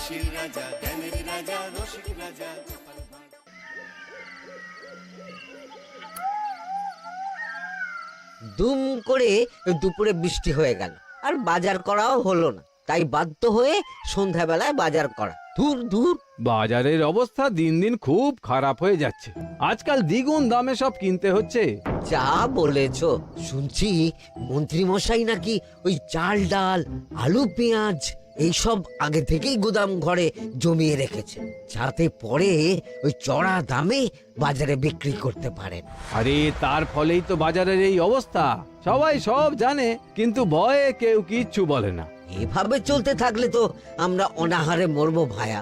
হাসির রাজা, জ্ঞানের রাজা, রসিক রাজা। দুম করে দুপুরে বৃষ্টি হয়ে গেল, আর বাজার করাও হলো না। তাই বাধ্য হয়ে সন্ধ্যাবেলায় বাজার করা। দূর দূর। বাজারের অবস্থা দিন দিন খুব খারাপ হয়ে যাচ্ছে। আজকাল দ্বিগুণ দামে সব কিনতে হচ্ছে। যা বলেছ। শুনছি মন্ত্রী মশাই নাকি ওই চাল ডাল আলু পেঁয়াজ এইসব আগে থেকেই গুদাম ঘরে জমিয়ে রেখেছে, যাতে পরে ওই চড়া দামে বাজারে বিক্রি করতে পারেন। আরে তার ফলেই তো বাজারের এই অবস্থা। সবাই সব জানে, কিন্তু ভয়ে কেউ কিচ্ছু বলে না। এভাবে চলতে থাকলে তো আমরা অনাহারে মরবো ভায়া।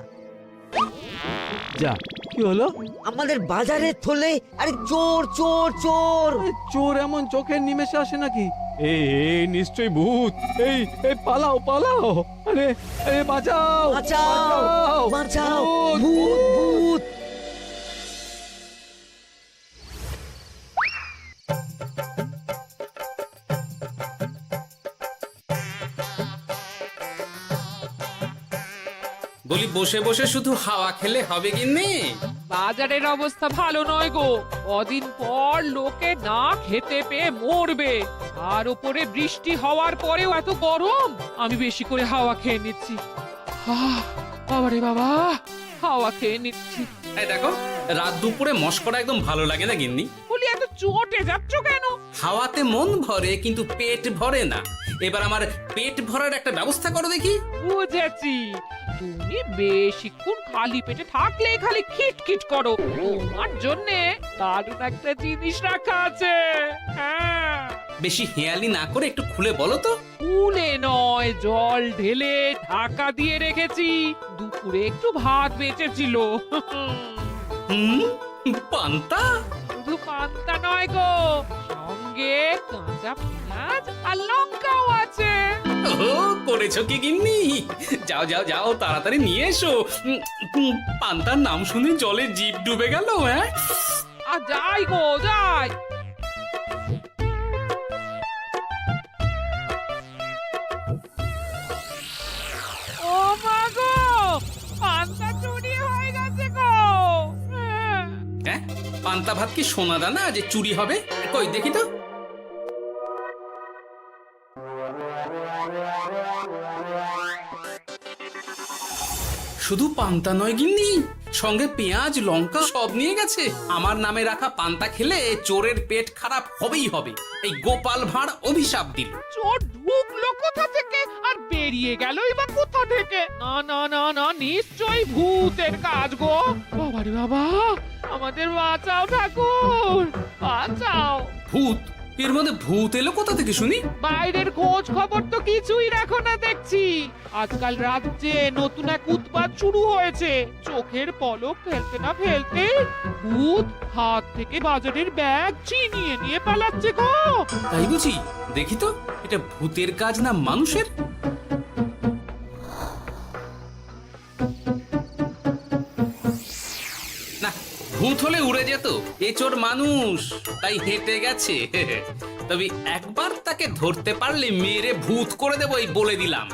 যা, কি হলো? আমাদের বাজারে থলে আরে চোর চোর চোর। এ, চোর এমন চোখের নিমেষে আসে নাকি? এই নিশ্চয়ই ভূত। এই পালাও পালাও। আরে আরে বাঁচাও বাঁচাও বাঁচাও, ভূত ভূত। বলি বসে বসে শুধু হাওয়া খেলে হবে গিন্নি? বাজারের অবস্থা ভালো নয় গো। কদিন পর লোকে না খেতে পেয়ে মরবে। আর উপরে বৃষ্টি হওয়ার পরেও এত গরম। আমি বেশি করে হাওয়া খেয়ে নিচ্ছি। বাবারে বাবা, হাওয়া খেয়ে নিচ্ছি। এই দেখো, রাত দুপুরে মস্করা একদম ভালো লাগে না গিন্নি। বলি এত চটে যাচ্ছ কেন? হাওয়াতে মন ভরে কিন্তু পেট ভরে না। এবার আমার পেট ভরার একটা ব্যবস্থা করো দেখি। বুঝেছি, তুমি বেশিক্ষণ খালি পেটে থাকলে খালি খিটখিট করো। তোমার জন্যে দারুণ একটা জিনিস রাখা আছে। হ্যাঁ, বেশি হেয়ালি না করে একটু খুলে বলো তো। ফুলে নয়, জল ঢেলে ঢাকা দিয়ে রেখেছি। দুপুরে একটু ভাত বেঁচেছিল। হুম, পান্তা? শুধু পান্তা নয় গো, সঙ্গে কাঁচা পেঁয়াজ আর লঙ্কাও আছে। ও, করেছো কি গিন্নি? যাও যাও যাও, তাড়াতাড়ি নিয়ে এসো। পান্তার নাম শুনে জলে জিভ ডুবে গেল। হ্যাঁ, আর যাই গো যাই। ও মা গো, পান্তা চুরি হয়ে গেছে গো। হ্যাঁ, পান্তা ভাত কি সোনা দানা যে চুরি হবে? কই দেখি তো। শুধু পান্তা নয় গিন্নি, সঙ্গে পেঁয়াজ লঙ্কা সব নিয়ে গেছে। আমার নামে রাখা পান্তা খেলে চোরের পেট খারাপ হবেই হবে। এই গোপাল ভাঁড় অভিশাপ দিল। চোর ঢুকলো কোথা থেকে আর বেরিয়ে গেলই বা কোথা থেকে? না না না না, নিশ্চয়ই ভূতের কাজ গো। বাবারে বাবা, আমাদের বাঁচাও ঠাকুর, বাঁচাও। ভূত? এর মধ্যে ভূত এলো কোথা থেকে শুনি? বাইরের খোঁজ খবর তো কিছুই রাখো না দেখছি। আজকাল রাজ্যে নতুন এক উৎপাত শুরু হয়েছে। চোখের পলক ফেলতে না ফেলতে ভূত হাত থেকে বাজারের ব্যাগ ছিনিয়ে নিয়ে পালাচ্ছে গো। তাই বুঝি? দেখি তো, এটা ভূতের কাজ না মানুষের? না, ভূত হলে উড়ে যেত। এ চোর মানুষ, তাই হেঁটে গেছে। তবে একবার তাকে ধরতে পারলে মেরে ভূত করে দেবো, এই বলে দিলাম।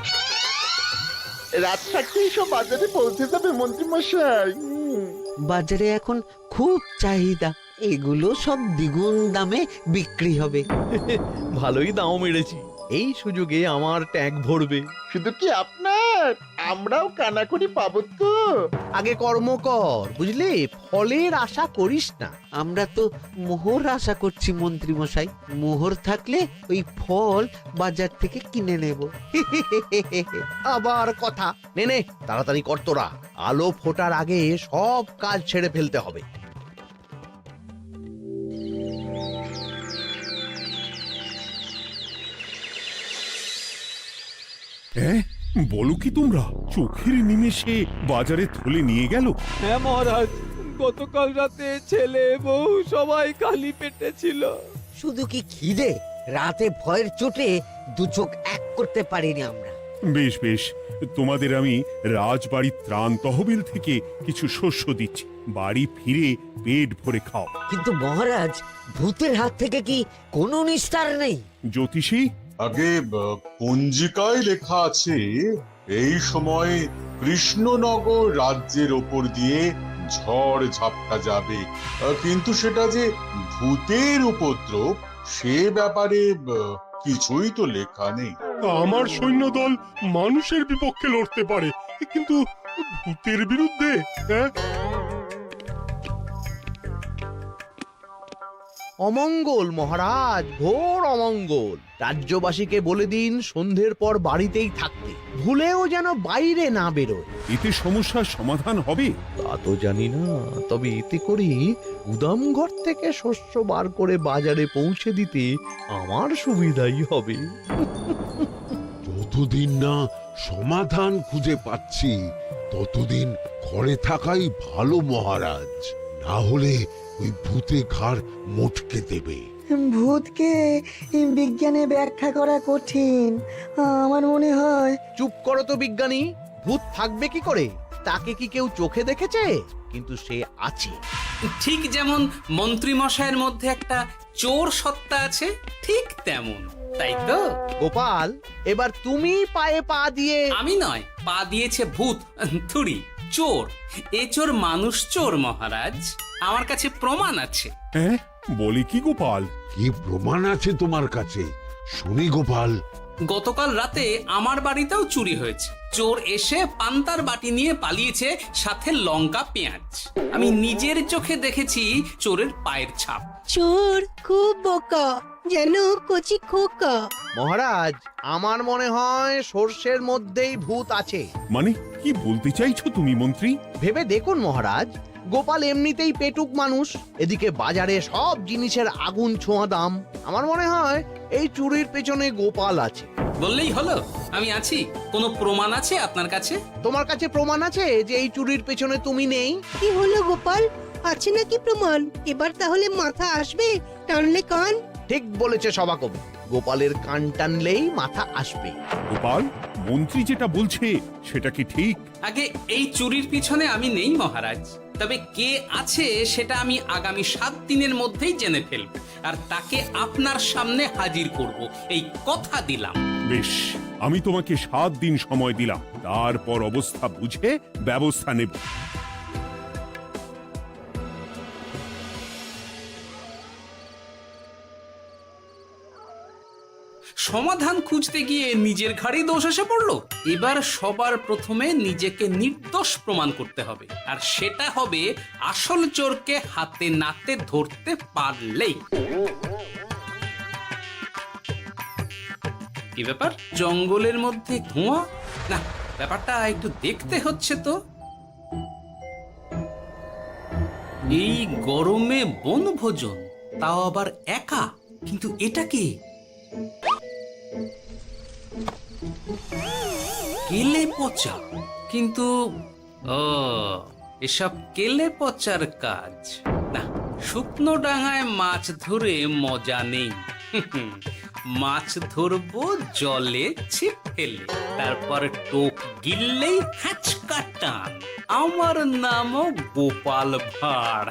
রাত থাকতেই সব বাজারে পৌঁছে যাবে মন্ত্রী মশাই। বাজারে এখন খুব চাহিদা, এগুলো সব দ্বিগুণ দামে বিক্রি হবে। ভালোই দাম মেরেছি, এই সুযোগে আমার ট্যাঙ্ক ভরবে। শুধু কি আপনার, আমরাও কানাকড়ি পাবো তো। আগে কর্ম কর, বুঝলি? ফলের আশা করিস না। আমরা তো মোহর আশা করছি মন্ত্রী মশাই। মোহর থাকলে ওই ফল বাজার থেকে কিনে নেব। আবার কথা নে নে, তাড়াতাড়ি কর তোরা। আলো ফোটার আগে সব কাজ ছেড়ে ফেলতে হবে। হ্যাঁ, বলো কি তোমরা? চোখের নিমেষে বাজারে থলে নিয়ে গেল? হ্যাঁ মহারাজ, গতকাল রাতে ছেলে বউ সবাই খালি পেটে ছিল। শুধু কি খিদে, রাতে ভয়ের চোটে দু চোখ এক করতে পারিনি আমরা। বেশ বেশ, তোমাদের আমি রাজবাড়ির ত্রাণ তহবিল থেকে কিছু শস্য দিচ্ছি। বাড়ি ফিরে পেট ভরে খাও। কিন্তু মহারাজ, ভূতের হাত থেকে কি কোনো নিস্তার নেই? জ্যোতিষী, আগে পঞ্জিকায় লেখা আছে এই সময় কৃষ্ণনগর রাজ্যের ওপর দিয়ে ঝড় ঝাপটা যাবে, কিন্তু সেটা যে ভূতের উপদ্রব সে ব্যাপারে কিছুই তো লেখা নেই। আমার সৈন্যদল মানুষের বিপক্ষে লড়তে পারে, কিন্তু ভূতের বিরুদ্ধে? হ্যাঁ, অমঙ্গল মহারাজ, ঘোর অমঙ্গল। রাজ্যবাসীকে বলে দিন সন্ধ্যের পর বাড়িতেই থাকতে, ভুলেও যেন বাইরে না বেরোয়। এতে সমস্যার সমাধান হবে? তা তো জানি না, তবে এতে করে গুদামঘর থেকে শস্য বার করে বাজারে পৌঁছে দিতে আমার সুবিধাই হবে। যতদিন না সমাধান খুঁজে পাচ্ছি ততদিন ঘরে থাকাই ভালো মহারাজ, না হলে ওই ভূতে ঘাড় মোটকে দেবে। ভূতকে বিজ্ঞানে ব্যাখ্যা করা কঠিন, আমার মনে হয়। চুপ করো তো বিজ্ঞানী, ভূত থাকবে কি করে? তাকে কি কেউ চোখে দেখেছে? কিন্তু সে আছে। ঠিক যেমন মন্ত্রী মশাইয়ের মধ্যে একটা চোর সত্তা আছে, ঠিক তেমন, তাই তো? গোপাল, এবার তুমি পায়ে পা দিয়ে। আমি নয়, পা দিয়েছে ভূত, থুড়ি চোর। এ চোর মানুষ চোর মহারাজ, আমার কাছে প্রমাণ আছে। হ্যাঁ, বলি কি গোপাল? কি প্রমাণ আছে তোমার কাছে? শুনি গোপাল। গতকাল রাতে আমার বাড়িতেও চুরি হয়েছে। চোর এসে পান্তার বাটি নিয়ে পালিয়েছে, সাথে লঙ্কা পেঁয়াজ। আমি নিজের চোখে দেখেছি চোরের পায়ের ছাপ। চোর খুব বোকা, যেন কচি খোকা। মহারাজ, আমার মনে হয় সর্ষের মধ্যেই ভূত আছে। মানে কি বলতে চাইছো তুমি মন্ত্রী? ভেবে দেখুন মহারাজ, গোপাল এমনিতেই পেটুক মানুষ, এদিকে বাজারে সব জিনিসের আগুন ছোঁয়া দাম। আমার মনে হয় এই চুরির পেছনে গোপাল আছে। বললেই হলো আমি আছি। কোনো প্রমাণ আছে আপনার কাছে? তোমার কাছে প্রমাণ আছে যে এই চুরির পেছনে তুমি নেই? কি হলো গোপাল, আছে নাকি প্রমাণ? এবার তাহলে মাথা আসবে, টানলে কান। ঠিক বলেছে সভাকবি, গোপালের কান টানলেই মাথা আসবে। গোপাল, মন্ত্রী যেটা বলছে সেটা কি ঠিক? আগে এই চুরির পিছনে আমি নেই মহারাজ, তবে কে আছে সেটা আমি আগামী 7 দিনের মধ্যেই জেনে ফেলব, আর তাকে আপনার সামনে হাজির করব, এই কথা দিলাম। বেশ, আমি তোমাকে 7 দিন সময় দিলাম, তারপর অবস্থা বুঝে ব্যবস্থা নেব। সমাধান খুঁজতে গিয়ে নিজের ঘাড়েই দোষ এসে পড়লো। এবার সবার প্রথমে নিজেকে নির্দোষ প্রমাণ করতে হবে, আর সেটা হবে আসল চোরকে হাতে নাতে ধরতে পারলেই। কি ব্যাপার, জঙ্গলের মধ্যে ধোঁয়া? না, ব্যাপারটা একটু দেখতে হচ্ছে তো। এই গরমে বনভোজন, তাও আবার একা, কিন্তু এটা কি? কেলে পচা, কিন্তু এসব কেলে পচার কাজ না। শুকনো ডাঙায় মাছ ধরে মজা নেই। মাছ ধরবো জলে ছিপ ফেলে, তারপর টোপ গিললেই হ্যাচকা টান। আমার নামও গোপাল ভাঁড়।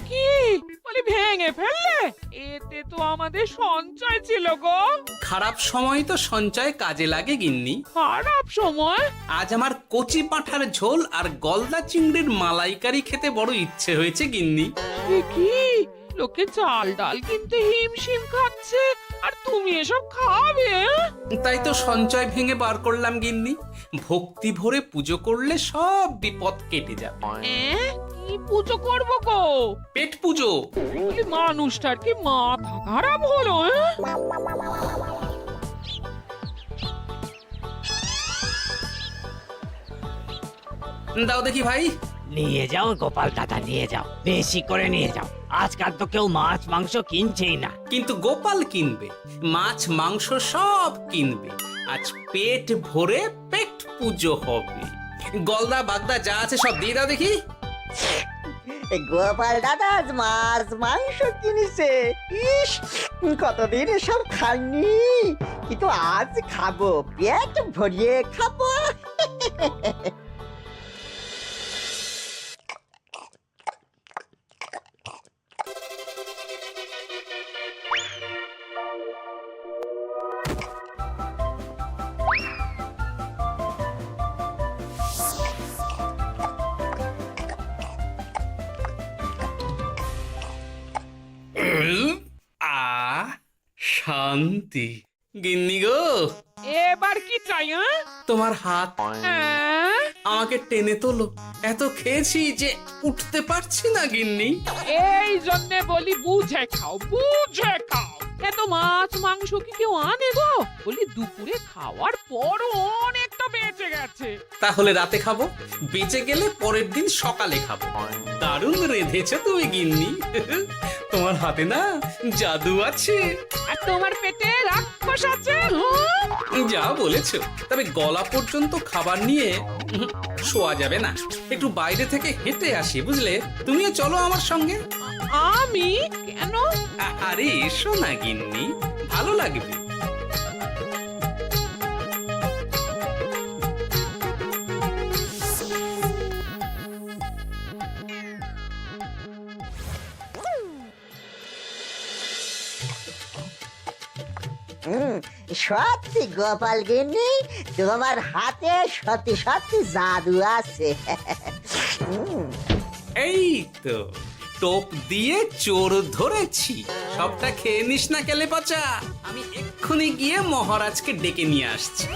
কি বলি, ভেঙে ফেললে? এতে তো আমাদের সঞ্চয় ছিল গো। খারাপ সময় তো সঞ্চয় কাজে লাগে গিন্নি। খারাপ সময়? আজ আমার কচি পাঁঠার ঝোল আর গলদা চিংড়ির মালাইকারি খেতে বড় ইচ্ছে হয়েছে গিন্নি। কি লোকে চাল ডাল কিনতে হিমশিম খাচ্ছে, আর তুমি এসব খাবে? তাই তো সঞ্চয় ভেঙে বার করলাম গিন্নি। ভক্তি ভরে পুজো করলে সব বিপদ কেটে যাবে। কি পুজো করবো গো? পেট পুজো। মানুষটার কি মাথা খারাপ হলো? দাও দেখি ভাই। নিয়ে যাও গোপাল দাদা, নিয়ে যাও, বেশি করে নিয়ে যাও। আজকাল তো কেউ মাছ মাংস কিনছেই না। কিন্তু গোপাল কিনবে, মাছ মাংস সব কিনবে। আজ পেট ভরে পেট পুজো হবে। গলদা বাগদা যা আছে সব দিয়ে দাও দেখি। গোপাল দাদা মাছ মাংস কিনেছে, ইস কতদিন এসব খাইনি, কিন্তু আজ খাবো, পেট ভরিয়ে খাবো। শান্তি। গিন্নি গো, এবার কি চাই? তোমার হাত হ্যাঁ? আমাকে টেনে তোলো। এত খেয়েছি যে উঠতে পারছি না গিন্নি। এই জন্যে বলি বুঝে খাও, বুঝে খাও। এত মাছ মাংস কি কেউ আনে গো? বলি দুপুরে খাওয়ার পরও অনেকটা বেঁচে গেছে। তাহলে রাতে খাবো, বেঁচে গেলে পরের দিন সকালে খাবো। দারুণ রেঁধেছো তুমি গিন্নি। তোমার হাতে না জাদু আছে। আর তোমার পেটে রাক্ষস আছে। যা বলেছো, তবে গলা পর্যন্ত খাবার নিয়ে শোয়া যাবে না। একটু বাইরে থেকে হেঁটে আসি, বুঝলে? তুমিও চলো আমার সঙ্গে। আমি কেন? আরে এসো না গিন্নি, ভালো লাগবে। সত্যি গোপাল গিন্নি, তোমার হাতে সত্যি সত্যি জাদু আছে। এই তো টোপ দিয়ে চোর ধরেছি। সবটা খেয়ে নিস না কেলে পচা। আমি এক্ষুনি গিয়ে মহারাজকে ডেকে নিয়ে আসছি।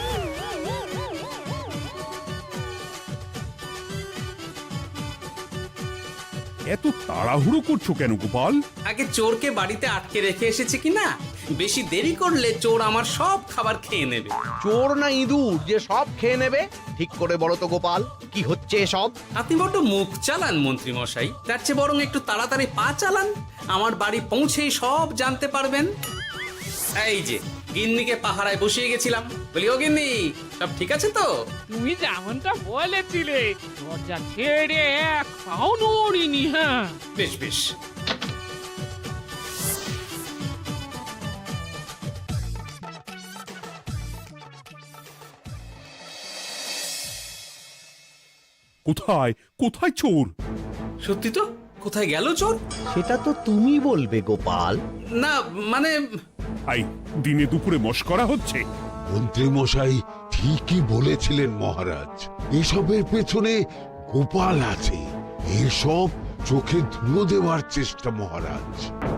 এত তাড়াহুড়ো করছো কেন গোপাল? আগে চোরকে বাড়িতে আটকে রেখে এসেছে কিনা, বেশি দেরি করলে চোর আমার সব খাবার খেয়ে নেবে। চোর না ইঁদুর যে সব খেয়ে নেবে? ঠিক করে বলো তো গোপাল, কি হচ্ছে এসব? আপনি বড্ড মুখ চালান মন্ত্রী মশাই, তার চেয়ে বরং একটু তাড়াতাড়ি পা চালান। আমার বাড়ি পৌঁছেই সব জানতে পারবেন। এই যে গিন্নিকে পাহারায় বসিয়ে গেছিলাম, বলি ও গিন্নি, সব ঠিক আছে তো? তুমি যেমনটা বলেছিলে, দরজা ছেড়ে এক পাও নড়িনি। হ্যাঁ, বেশ বেশ। কোথায় কোথায় চোর? সত্যি তো, কোথায় গেল চোর? সেটা তো তুমি বলবে গোপাল। না মানে আই দিনে দুপুরে মশকরা হচ্ছে। মন্ত্রী মশাই ঠিকই বলেছিলেন মহারাজ, এসবের পেছনে গোপাল আছে। এসব চোখে ধুলো দেওয়ার চেষ্টা মহারাজ।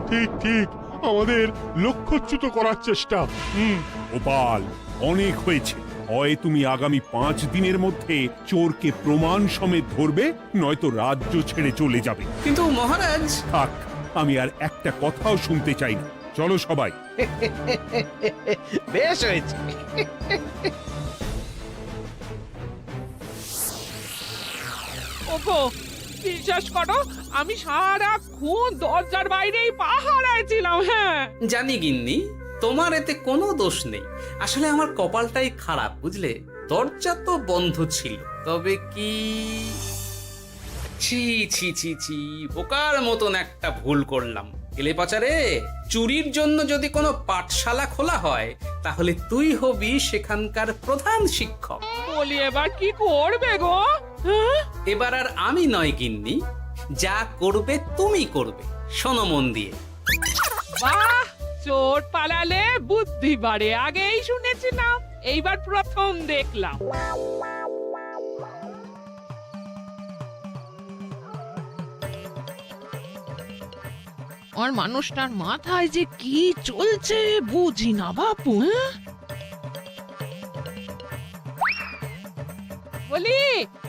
ঠিক ঠিক, আমাদের লক্ষ্যচ্যুত করার চেষ্টা। গোপাল, অনেক হয়েছে। হয় তুমি আগামী 5 দিনের মধ্যে চোরকে প্রমাণ সমেত ধরবে, নয়তো রাজ্য ছেড়ে চলে যাবে। কিন্তু মহারাজ। থাক, আমি আর একটা কথাও শুনতে চাই না। চলো সবাই। বেশ হয়েছে। ওগো, বিশ্বাস করো, আমি সারাক্ষণ দরজার বাইরেই পাহারায় ছিলাম। হ্যাঁ, জানি গিন্নি, তোমার এতে কোনো দোষ নেই। আসলে আমার কপালটাই খারাপ, বুঝলে? দরজা তো বন্ধ ছিল, তবে কি ছি ছি ছি ছি, বোকার মতন একটা ভুল করলাম। এলে পাচারে, চুরির জন্য যদি কোনো পাঠশালা খোলা হয়, তাহলে তুই হবি সেখানকার প্রধান শিক্ষক। বলি এবার কি করবে গো? হ্যাঁ? এবার আর আমি নয় গিন্নি, যা করবে তুমি করবে। শোনো মন দিয়ে। বাহ, চোর পালালে বুদ্ধি বাড়ে, আগেই শুনেছিলাম, এইবার প্রথম দেখলাম। আর মানুষটার মাথায় যে কি চলছে বুঝি না বাপু। বলি,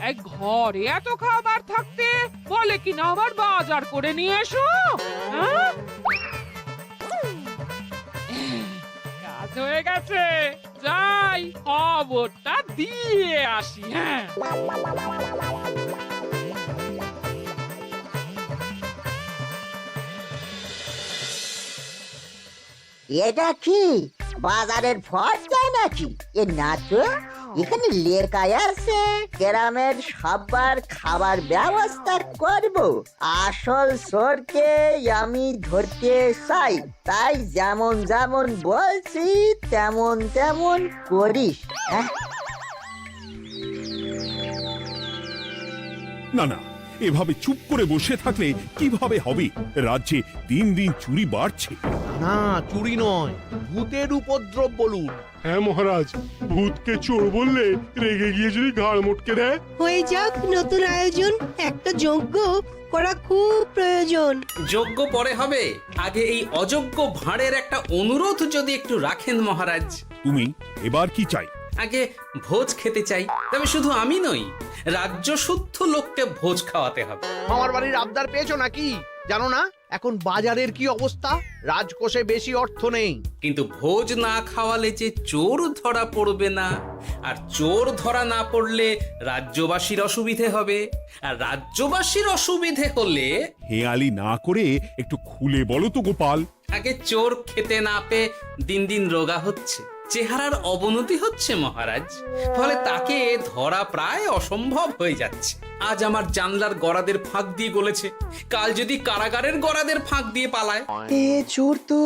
এক ঘরে এত খাবার থাকতে বলে কি না আবার বাজার করে নিয়ে এসো। হ্যাঁ? কাজ হয়ে গেছে, যাই খবরটা দিয়ে আসি। হ্যাঁ, এটা কি বাজারের ফর্দা নাকি? এ না তো, এখানে লেখা আছে গ্রামের সবার খাবার ব্যবস্থা করব। আসল চোরকে আমি ধরতে চাই, তাই যেমন যেমন বলছি তেমন তেমন করিস। না না, এভাবে চুপ করে বসে থাকলে কিভাবে হবে? রাজ্যে দিন দিন চুরি বাড়ছে। না, চুরি নয়, ভূতের উপদ্রব বলুন। হ্যাঁ মহারাজ, ভূতকে চোর বললে রেগে গিয়ে যদি ঘাড় মটকে দেয়। হয়ে যাক নতুন আয়োজন, একটা যজ্ঞ করা খুব প্রয়োজন। যোগ্য পরে হবে, আগে এই অযোগ্য ভাঁড়ের একটা অনুরোধ যদি একটু রাখেন মহারাজ। তুমি এবার কি চাই? আগে ভোজ খেতে চাই, তবে শুধু আমি নই, রাজ্য শুদ্ধ লোককে ভোজ খাওয়াতে হবে। আমার বাড়ির আবদার পেয়েছো নাকি? জানো না এখন বাজারের কি অবস্থা? রাজকোষে বেশি অর্থ নেই। কিন্তু ভোজ না খাওয়ালে যে চোর ধরা পড়বে না, আর চোর ধরা না পড়লে রাজ্যবাসীর অসুবিধে হবে, আর রাজ্যবাসীর অসুবিধে হলে হেয়ালি না করে একটু খুলে বলো তো গোপাল। আগে চোর খেতে না পেয়ে দিন দিন রোগা হচ্ছে, চেহারার অবনতি হচ্ছে মহারাজ, ফলে তাকে ধরা প্রায় অসম্ভব হয়ে যাচ্ছে। আজ আমার জানলার গড়াদের ফাঁক দিয়ে গলেছে, কাল যদি কারাগারের গড়াদের ফাঁক দিয়ে পালায়। এ চোর তো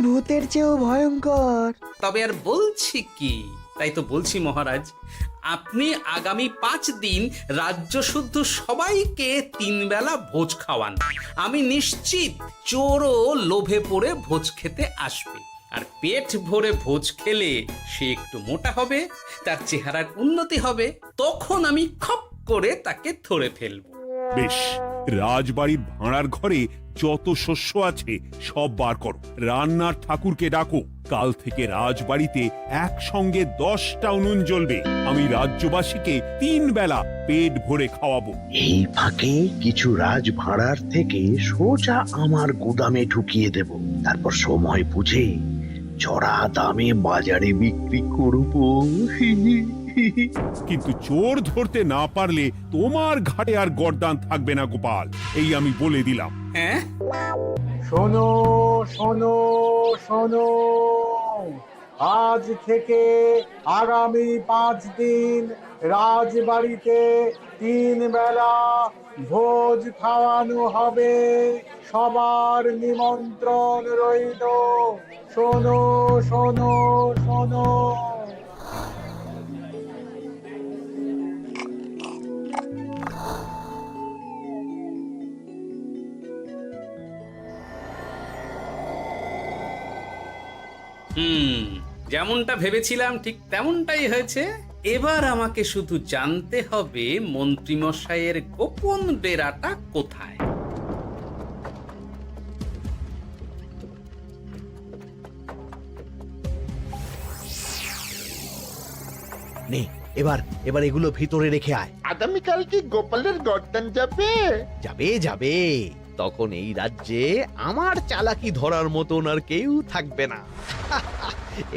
ভূতের চেয়েও ভয়ঙ্কর। তবে আর বলছি কি, তাই তো বলছি মহারাজ, আপনি আগামী 5 দিন রাজ্য শুদ্ধ সবাইকে 3 বেলা ভোজ খাওয়ান। আমি নিশ্চিত চোরও লোভে পড়ে ভোজ খেতে আসবে, আর পেট ভরে ভোজ খেলে সে একটু মোটা হবে, তার চেহারার উন্নতি হবে, তখন আমি খপ করে তাকে ধরে ফেলবো। বেশ, রাজবাড়ির ভাঁড়ার ঘরে যত শস্য আছে সব বার করো, রান্নার ঠাকুরকে ডাকো। কাল থেকে রাজবাড়িতে একসঙ্গে 10টা উনুন জ্বলবে। আমি রাজ্যবাসীকে 3 বেলা পেট ভরে খাওয়াবো। এই ফাঁকে কিছু রাজ ভাড়ার থেকে সোজা আমার গুদামে ঢুকিয়ে দেব, তারপর সময় বুঝে চড়া দামে বাজারে বিক্রি করবো। কিন্তু চোর ধরতে না পারলে তোমার ঘাটে আর গর্দান থাকবে না গোপাল, এই আমি বলে দিলাম। হ্যাঁ, শোনো শোনো শোনো, আজ থেকে আগামী 5 দিন রাজবাড়িতে 3 বেলা ভোজ খাওয়ানো হবে, সবার নিমন্ত্রণ রইল। শোনো শোনো শোনো। যেমনটা ভেবেছিলাম ঠিক তেমনটাই হয়েছে। এবার আমাকে শুধু জানতে হবে মন্ত্রীমশাইয়ের গোপন ডেরাটা কোথায়। নে এবার এগুলো ভিতরে রেখে আয়। আগামীকাল কি গোপালের গর্দান যাবে? যাবে যাবে, তখন এই রাজ্যে আমার চালাকি ধরার মতন আর কেউ থাকবে না।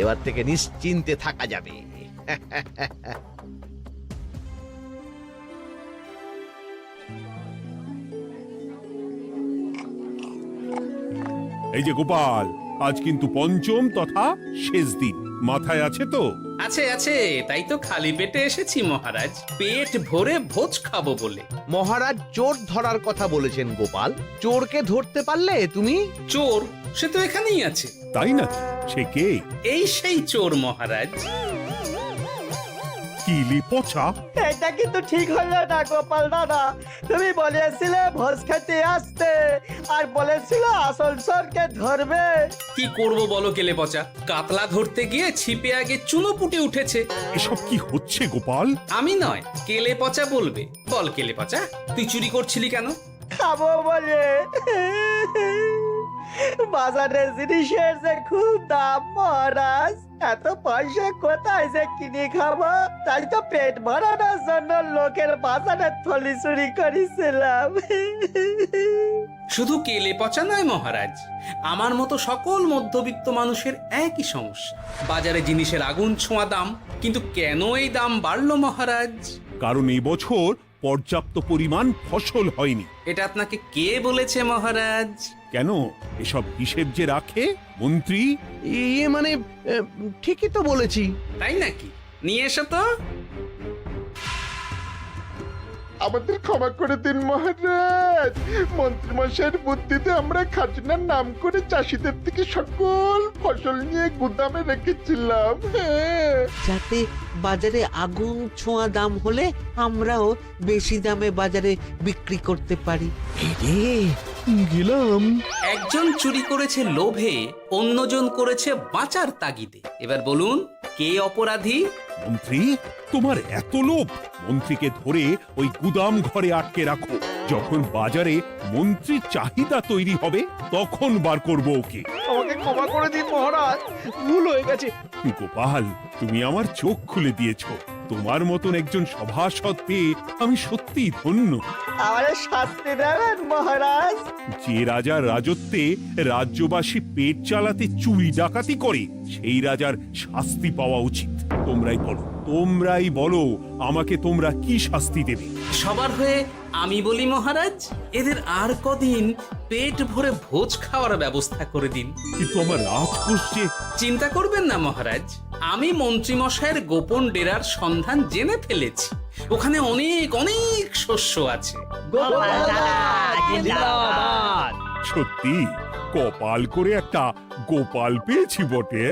এবার থেকে নিশ্চিন্তে থাকা যাবে। এই যে গোপাল, আজ কিন্তু পঞ্চম তথা শেষ দিন, মাথায় আছে তো? আছে আছে, তাই তো খালি পেটে এসেছি মহারাজ, পেট ভরে ভোজ খাবো বলে। মহারাজ চোর ধরার কথা বলেছেন গোপাল, চোরকে ধরতে পারলে তুমি? চোর সে তো এখানেই আছে। তাই নাকি? সে কে? এই সেই চোর মহারাজ। কিলি পচা, এটা কিন্তু ঠিক হলো না গোপাল দাদা। তুমি বলেছিলে ভোজ খেতে আসতে, আর বলেছিলে আসল চোরকে ধরবে। কি করব বলো কেলে পচা, কাতলা ধরতে গিয়ে ছিপে আগে চুনো পুটে উঠেছে। এসব কি হচ্ছে গোপাল? আমি নয়, কেলে পচা বলবে। বল কেলে পচা, তুই চুরি করছিলি কেন? খাবো বলে। বাজারের জিনিসের যে খুব দাম মহারাজ, এত পয়সা কোথায় যে কিনে খাবো, তাই তো পেট ভরানোর জন্য লোকের বাজারে থলি চুরি করেছিলাম। শুধু কেলে পচা নয় মহারাজ, আমার মতো সকল মধ্যবিত্ত মানুষের একই সমস্যা। বাজারে জিনিসের আগুন ছোঁয়া দাম, কিন্তু কেন এই দাম বাড়লো মহারাজ? কারণ এই বছর পর্যাপ্ত পরিমাণ ফসল হয়নি। এটা আপনাকে কে বলেছে মহারাজ? কেন, এসব হিসেব যে রাখে মন্ত্রী। ইয়ে মানে ঠিকই তো বলেছি। তাই নাকি? নিয়ে এসো তো। আমাদের ক্ষমা করে দিন মহারাজ, মন্ত্রীমশাইয়ের বুদ্ধিতে আমরা খাজনার নাম করে চাষিদের থেকে সকল ফসল নিয়ে গুদামে রেখেছিলাম। যাতে বাজারে আগুন ছোঁয়া দাম হলে আমরাও বেশি দামে বাজারে বিক্রি করতে পারি। গেলাম। একজন চুরি করেছে লোভে, অন্যজন করেছে বাঁচার তাগিদে। এবার বলুন কে অপরাধী? মন্ত্রী, তোমার এত লোভ? মন্ত্রীকে ধরে ওই গুদাম ঘরে আটকে রাখো, যখন বাজারে মন্ত্রীর চাহিদা তৈরি হবে তখন বার করব ওকে। আমাকে ক্ষমা করে দিন মহারাজ, ভুল হয়ে গেছে। গোপাল, তুমি আমার চোখ খুলে দিয়েছো। তোমার মতন একজন সভাসদ পেয়ে আমি সত্যিই ধন্য। আমারে শাস্তি দেবেন মহারাজ? যে রাজার রাজত্বে রাজ্যবাসী পেট চালাতে চুরি ডাকাতি করে সেই রাজার শাস্তি পাওয়া উচিত। তোমরাই বলো আমাকে তোমরা কি শাস্তি দেবে? সবার হয়ে আমি বলি মহারাজ, এদের আর কদিন পেট ভরে ভোজ খাওয়ার ব্যবস্থা করে দিন। কিন্তু আমার রাজকোষ যে। চিন্তা করবেন না মহারাজ, আমি মন্ত্রীমশাইয়ের গোপন ডেরার সন্ধান জেনে ফেলেছি। ওখানে অনেক অনেক শস্য আছে। সত্যি কপাল করে একটা গোপাল পেয়েছি বটে।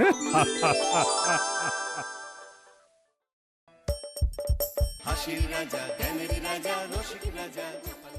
হাসির রাজা জ্ঞানের রাজা রসিক রাজা গোপাল